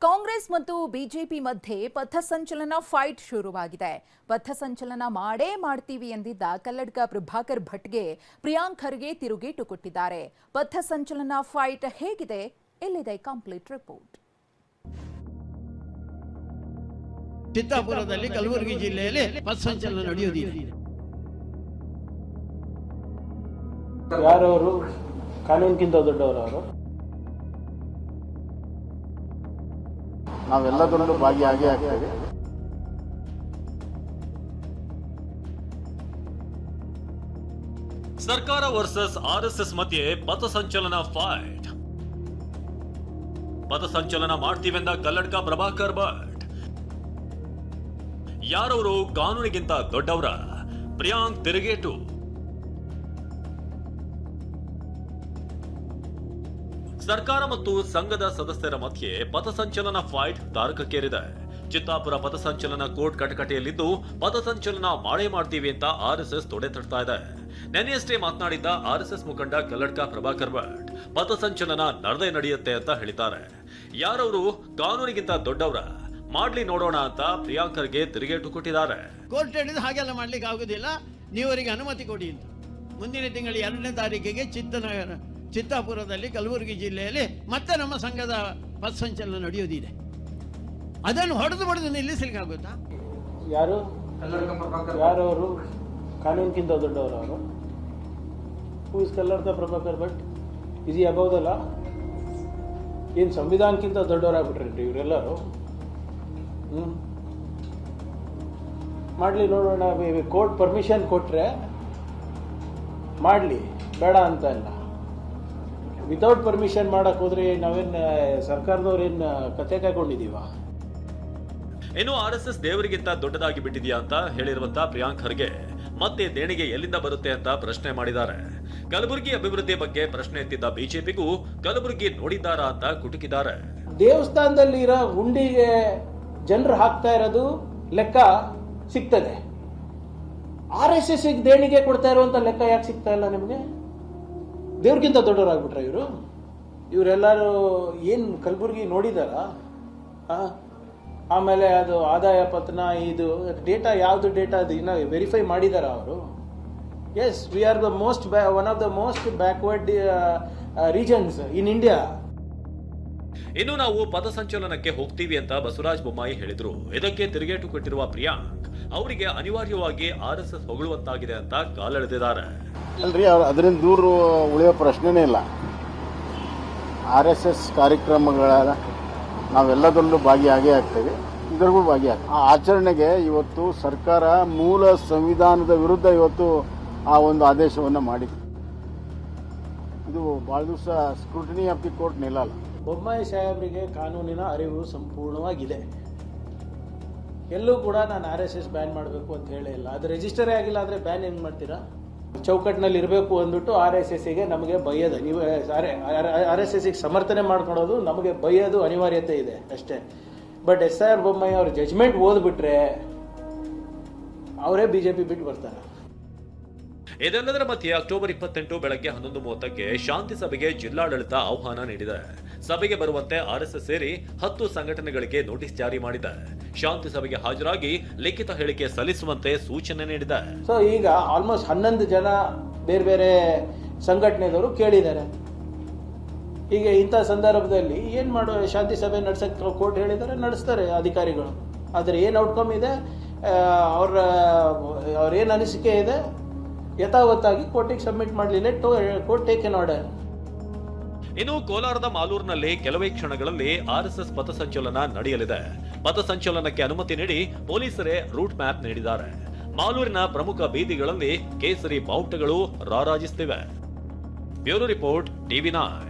ಕಾಂಗ್ರೆಸ್ ಮತ್ತು ಬಿಜೆಪಿ ಮಧ್ಯೆ ಪಥಸಂಚಲನ ಫೈಟ್ ಶುರುವಾಗಿದೆ. ಪಥಸಂಚಲನ ಮಾಡೇ ಮಾಡ್ತೀವಿ ಎಂದಿದ್ದ ಕಲ್ಲಡ್ಕ ಪ್ರಭಾಕರ್ ಭಟ್ಗೆ ಪ್ರಿಯಾಂಕ್ ಖರ್ಗೆ ತಿರುಗೇಟು ಕೊಟ್ಟಿದ್ದಾರೆ. ಪಥಸಂಚಲನ ಫೈಟ್ ಹೇಗಿದೆ? ಇಲ್ಲಿದೆ ಕಂಪ್ಲೀಟ್ ರಿಪೋರ್ಟ್. ಚಿತ್ತಾಪುರದಲ್ಲಿ ಕಲಬುರಗಿ ಜಿಲ್ಲೆಯಲ್ಲಿ ಪಥಸಂಚಲನ ನಡೆಯುವುದಿದೆ. ಯಾರವರು ಕಾನೂನಿಗಿಂತ ದೊಡ್ಡವರು? ನಾವೆಲ್ಲದರಲ್ಲೂ ಭಾಗಿಯಾಗಿ ಆಗ್ತೇವೆ. ಸರ್ಕಾರ ವರ್ಸಸ್ ಆರ್ಎಸ್ಎಸ್ ಮಧ್ಯೆ ಪಥಸಂಚಲನ ಫೈಟ್. ಪಥಸಂಚಲನ ಮಾಡ್ತೀವೆಂದ ಕಲ್ಲಡ್ಕ ಪ್ರಭಾಕರ್ ಭಟ್. ಯಾರವರು ಕಾನೂನಿಗಿಂತ ದೊಡ್ಡವರ? ಪ್ರಿಯಾಂಕ್ ತಿರುಗೇಟು. ಸರ್ಕಾರ ಮತ್ತು ಸಂಘದ ಸದಸ್ಯರ ಮಧ್ಯೆ ಪಥಸಂಚಲನ ಫೈಟ್ ತಾರಕಕ್ಕೇರಿದೆ. ಚಿತ್ತಾಪುರ ಪಥಸಂಚಲನ ಕೋರ್ಟ್ ಕಟಕಟೆಯಲ್ಲಿದ್ದು ಪಥಸಂಚಲನ ಮಾಡೇ ಮಾಡ್ತೀವಿ ಅಂತ ಆರ್ಎಸ್ಎಸ್ ತೊಡೆ ತಡ್ತಾ ಇದೆ. ನೆನ್ನೆಯಷ್ಟೇ ಮಾತನಾಡಿದ್ದ ಆರ್ಎಸ್ಎಸ್ ಮುಖಂಡ ಕಲ್ಲಡ್ಕ ಪ್ರಭಾಕರ್ ಭಟ್ ಪಥಸಂಚಲನ ನಡೆಯುತ್ತೆ ಅಂತ ಹೇಳಿದ್ದಾರೆ. ಯಾರವರು ಕಾನೂನಿಗಿಂತ ದೊಡ್ಡವರ? ಮಾಡ್ಲಿ ನೋಡೋಣ ಅಂತ ಪ್ರಿಯಾಂಕ್ ಖರ್ಗೆ ತಿರುಗೇಟು ಕೊಟ್ಟಿದ್ದಾರೆ. ಕೋರ್ಟ್ ಹೇಳಿದ್ರೆ ಹಾಗೆಲ್ಲ ಮಾಡ್ಲಿಕ್ಕೆ ಆಗುದಿಲ್ಲ, ನೀವರಿಗೆ ಅನುಮತಿ ಕೊಡಿ ಅಂತ. ಮುಂದಿನ ತಿಂಗಳ 2ನೇ ತಾರೀಕಿಗೆ ಚಿತ್ತಾಪುರದಲ್ಲಿ ಕಲಬುರಗಿ ಜಿಲ್ಲೆಯಲ್ಲಿ ಮತ್ತೆ ನಮ್ಮ ಸಂಘದ ಪಥಸಂಚಲನ ನಡೆಯುವುದಿದೆ. ಅದನ್ನು ಹೊಡೆದು ನಿಲ್ಲಿಸಲಿಕ್ಕೆ ಆಗುತ್ತಾ? ಯಾರವರು ಕಾನೂನಿಗಿಂತ ದೊಡ್ಡವರು? Who is Kalladka Prabhakar Bhat? Is above the law? ಏನು ಸಂವಿಧಾನಕ್ಕಿಂತ ದೊಡ್ಡವರಾಗ್ಬಿಟ್ರಿ ಇವರೆಲ್ಲರೂ? ಮಾಡಲಿ ನೋಡೋಣ. ಕೋರ್ಟ್ ಪರ್ಮಿಷನ್ ಕೊಟ್ಟರೆ ಮಾಡಲಿ, ಬೇಡ ಅಂತ ಇಲ್ಲ. ವಿತೌಟ್ ಪರ್ಮಿಷನ್ ಮಾಡಕ್ ಹೋದ್ರೆ ನಾವೇನು ಸರ್ಕಾರದವ್ರೇನು ಕತೆ ಕಾಯ್ಕೊಂಡಿದೀವ? ಇನ್ನು ಆರ್ಎಸ್ಎಸ್ ದೇವರಿಗಿಂತ ದೊಡ್ಡದಾಗಿ ಬಿಟ್ಟಿದೆಯಾ ಅಂತ ಹೇಳಿರುವಂತ ಪ್ರಿಯಾಂಕ್ ಖರ್ಗೆ ಮತ್ತೆ ದೇಣಿಗೆ ಎಲ್ಲಿಂದ ಬರುತ್ತೆ ಅಂತ ಪ್ರಶ್ನೆ ಮಾಡಿದ್ದಾರೆ. ಕಲಬುರಗಿ ಅಭಿವೃದ್ಧಿ ಬಗ್ಗೆ ಪ್ರಶ್ನೆ ಎತ್ತಿದ್ದ ಬಿಜೆಪಿಗೂ ಕಲಬುರಗಿ ನೋಡಿದ್ದಾರಾ ಅಂತ ಕುಟುಕಿದ್ದಾರೆ. ದೇವಸ್ಥಾನದಲ್ಲಿ ಇರೋ ಹುಂಡಿಗೆ ಜನರು ಹಾಕ್ತಾ ಇರೋದು ಲೆಕ್ಕ ಸಿಗ್ತದೆ. RSS ದೇಣಿಗೆ ಕೊಡ್ತಾ ಇರುವಂತ ಲೆಕ್ಕ ಯಾಕೆ ಸಿಗ್ತಾ ಇಲ್ಲ ನಿಮ್ಗೆ? ದೇವ್ರಿಗಿಂತ ದೊಡ್ಡವರಾಗ್ಬಿಟ್ರ ಇವರು? ಇವರೆಲ್ಲರೂ ಏನು ಕಲಬುರಗಿ ನೋಡಿದಾರ? ಆಮೇಲೆ ಅದು ಆದಾಯ ಪತ್ರ, ಇದು ಡೇಟಾ, ಯಾವುದು ಡೇಟಾ ಅದು ಇನ್ನ ವೆರಿಫೈ ಮಾಡಿದಾರ ಅವರು? Yes, we are the one of the most backward regions in India. ಇನ್ನು ನಾವು ಪಥಸಂಚಲನಕ್ಕೆ ಹೋಗ್ತೀವಿ ಅಂತ ಬಸವರಾಜ ಬೊಮ್ಮಾಯಿ ಹೇಳಿದ್ರು. ಇದಕ್ಕೆ ತಿರುಗೇಟು ಕೊಟ್ಟಿರುವ ಪ್ರಿಯಾಂಕ್ ಅವರಿಗೆ ಅನಿವಾರ್ಯವಾಗಿ ಆರ್ಎಸ್ಎಸ್ ಹೊಗಳುವಂತಾಗಿದೆ ಅಂತ ಕಾಲೆಳೆದಿದ್ದಾರೆ. ಅಲ್ರಿ, ಅದರಿಂದ ದೂರ ಉಳಿಯೋ ಪ್ರಶ್ನೆನೇ ಇಲ್ಲ. RSS ಕಾರ್ಯಕ್ರಮಗಳ ನಾವೆಲ್ಲದರಲ್ಲೂ ಭಾಗಿಯಾಗೇ ಆಗ್ತೇವೆ, ಇದರಿಗೂ ಭಾಗಿಯಾಗ್ತೇವೆ. ಆ ಆಚರಣೆಗೆ ಇವತ್ತು ಸರ್ಕಾರ ಮೂಲ ಸಂವಿಧಾನದ ವಿರುದ್ಧ ಇವತ್ತು ಆ ಒಂದು ಆದೇಶವನ್ನು ಮಾಡಿದೆ. ಇದು ಭಾಳ ದಿವಸ ಸ್ಕ್ರೂಟಿನಿ ಆಫ್ ದಿ ಕೋರ್ಟ್ ನಿಲ್ಲಲ್ಲ. ಬೊಮ್ಮಾಯಿ ಸಾಹೇಬರಿಗೆ ಕಾನೂನಿನ ಅರಿವು ಸಂಪೂರ್ಣವಾಗಿದೆ. ಎಲ್ಲೂ ಕೂಡ ನಾನು RSS ಬ್ಯಾನ್ ಮಾಡಬೇಕು ಅಂತ ಹೇಳೇ ಇಲ್ಲ. ಅದು ರಿಜಿಸ್ಟರೇ ಆಗಿಲ್ಲ ಅಂದರೆ ಬ್ಯಾನ್ ಏನು ಮಾಡ್ತೀರಾ? ಚೌಕಟ್ಟಿನಲ್ಲಿ ಇರಬೇಕು ಅಂದ್ಬಿಟ್ಟು RSSಗೆ ನಮಗೆ ಬೈಯೋದು, ನೀವು RSSಗೆ ಸಮರ್ಥನೆ ಮಾಡ್ಕೊಳೋದು, ನಮಗೆ ಬೈಯೋದು ಅನಿವಾರ್ಯತೆ ಇದೆ ಅಷ್ಟೇ. ಬಟ್ SR ಬೊಮ್ಮಾಯಿ ಅವ್ರ ಜಜ್ಮೆಂಟ್ ಓದ್ಬಿಟ್ರೆ ಅವರೇ ಬಿಜೆಪಿ ಬಿಟ್ಟು ಬರ್ತಾರೆ. ಇದೆಲ್ಲದರ ಮಧ್ಯೆ ಅಕ್ಟೋಬರ್ 28 ಬೆಳಗ್ಗೆ 11:30ಕ್ಕೆ ಶಾಂತಿ ಸಭೆಗೆ ಜಿಲ್ಲಾಡಳಿತ ಆಹ್ವಾನ ನೀಡಿದೆ. ಸಭೆಗೆ ಬರುವಂತೆ RSS ಸೇರಿ 10 ಸಂಘಟನೆಗಳಿಗೆ ನೋಟಿಸ್ ಜಾರಿ ಮಾಡಿದೆ. ಶಾಂತಿ ಸಭೆಗೆ ಹಾಜರಾಗಿ ಲಿಖಿತ ಹೇಳಿಕೆ ಸಲ್ಲಿಸುವಂತೆ ಸೂಚನೆ ನೀಡಿದೆ. ಸೊ ಈಗ ಆಲ್ಮೋಸ್ಟ್ 11 ಜನ ಬೇರೆ ಬೇರೆ ಸಂಘಟನೆದವರು ಕೇಳಿದ್ದಾರೆ. ಈಗ ಇಂಥ ಸಂದರ್ಭದಲ್ಲಿ ಏನ್ ಮಾಡೋ? ಶಾಂತಿ ಸಭೆ ನಡೆಸಕ್ಕೆ ಕೋರ್ಟ್ ಹೇಳಿದ್ದಾರೆ, ನಡೆಸ್ತಾರೆ ಅಧಿಕಾರಿಗಳು. ಆದ್ರೆ ಏನ್ ಔಟ್ಕಮ್ ಇದೆ, ಅವ್ರ ಏನ್ ಅನಿಸಿಕೆ ಇದೆ ಯಥಾವತ್ತಾಗಿ ಕೋರ್ಟಿಗೆ ಸಬ್ಮಿಟ್ ಮಾಡಲಿಲ್ಲ. Court take an order. ಇನ್ನು ಕೋಲಾರದ ಮಾಲೂರಿನಲ್ಲಿ ಕೆಲವೇ ಕ್ಷಣಗಳಲ್ಲಿ RSS ಪಥಸಂಚಲನ ನಡೆಯಲಿದೆ. ಪಥಸಂಚಲನಕ್ಕೆ ಅನುಮತಿ ನೀಡಿ ಪೊಲೀಸರೇ ರೂಟ್ ಮ್ಯಾಪ್ ನೀಡಿದ್ದಾರೆ. ಮಾಲೂರಿನ ಪ್ರಮುಖ ಬೀದಿಗಳಲ್ಲಿ ಕೇಸರಿ ಬಾವುಟಗಳು ರಾರಾಜಿಸುತ್ತಿವೆ. Bureau report, TV9.